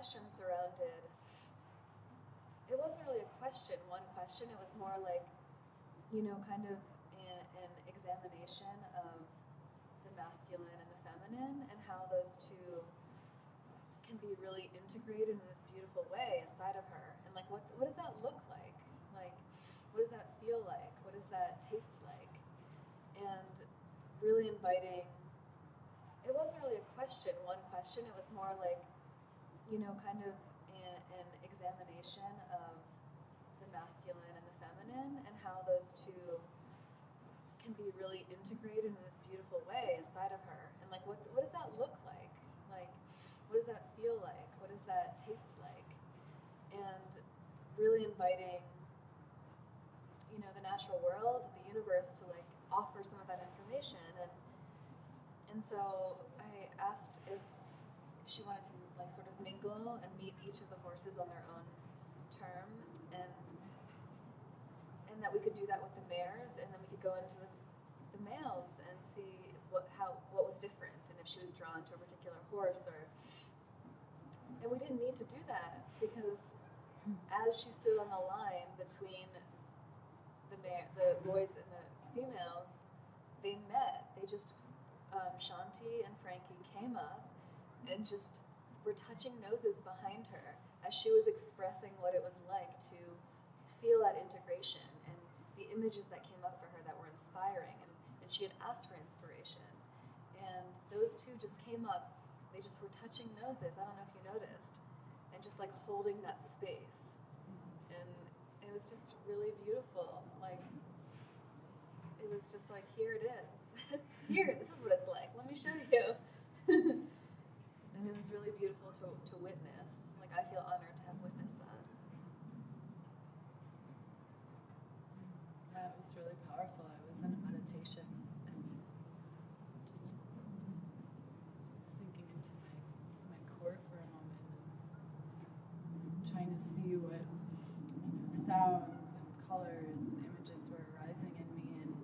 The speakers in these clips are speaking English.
question surrounded, it wasn't really a question, one question, it was more like, kind of an examination of the masculine and the feminine and how those two can be really integrated in this beautiful way inside of her. And like, what does that look like? Like, what does that feel like? What does that taste like? And really inviting, it wasn't really a question, one question, it was more like, kind of an examination of the masculine and the feminine and how those two can be really integrated in this beautiful way inside of her. And like, what does that look like? Like, what does that feel like? What does that taste like? And really inviting, the natural world, the universe to like offer some of that information. And so I asked if she wanted to like sort of mingle and meet each of the horses on their own terms, and that we could do that with the mares, and then we could go into the males and see what was different, and if she was drawn to a particular horse, and we didn't need to do that because as she stood on the line between the boys and the females, they met. They just Shanti and Frankie came up and just were touching noses behind her as she was expressing what it was like to feel that integration and the images that came up for her that were inspiring, and she had asked for inspiration, and those two just came up. They just were touching noses, I don't know if you noticed, and just like holding that space, and it was just really beautiful. Like, it was just like, here it is. Here, this is what it's like, let me show you. And it was really beautiful to witness. Like, I feel honored to have witnessed that. Yeah, it was really powerful. I was in a meditation and just sinking into my core for a moment and trying to see what sounds and colors and images were arising in me. And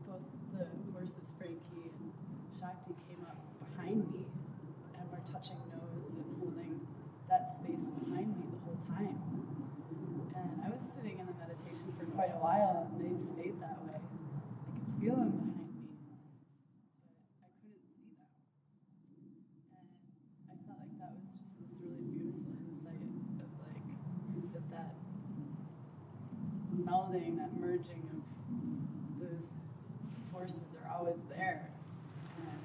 both the horses, Frankie and Shakti, came up behind me and were touching nose and holding that space behind me the whole time. And I was sitting in the meditation for quite a while, and they stayed that way. I could feel them behind me, but I couldn't see them. And I felt like that was just this really beautiful insight of like that melding, that merging of those forces are always there. And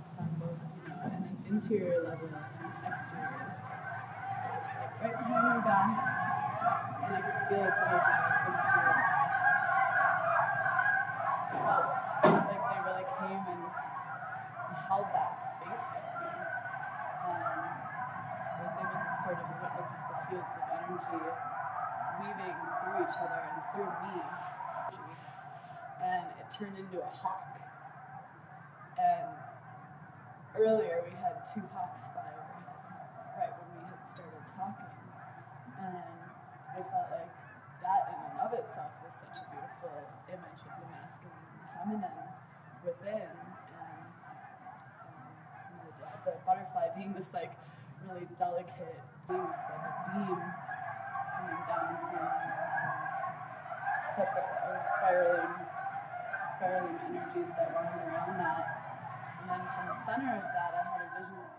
it's on both, an interior level and an exterior. It's like right behind my back. And I could feel its energy. I could feel it. I felt like they really came and held that space with me. And I was able to sort of witness the fields of energy weaving through each other and through me. And it turned into a hawk. And earlier we had two hawks fly overhead, right when we had started talking. And I felt like that in and of itself was such a beautiful image of the masculine and the feminine within, and the butterfly being this like really delicate being. It's like a beam coming down through these separate, spiraling energies that wound around that. And then from the center of that, I had a vision of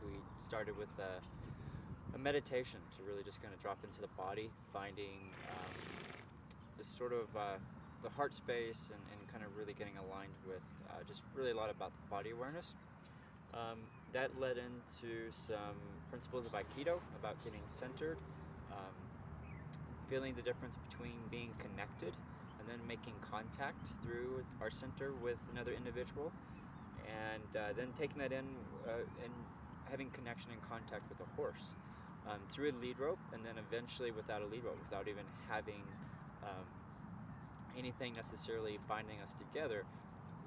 we started with a meditation to really just kind of drop into the body, finding just sort of the heart space and kind of really getting aligned with just really a lot about the body awareness. That led into some principles of Aikido about getting centered, feeling the difference between being connected and then making contact through our center with another individual, and then taking that in and having connection and contact with a horse through a lead rope, and then eventually without a lead rope, without even having anything necessarily binding us together,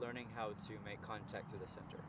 learning how to make contact through the center.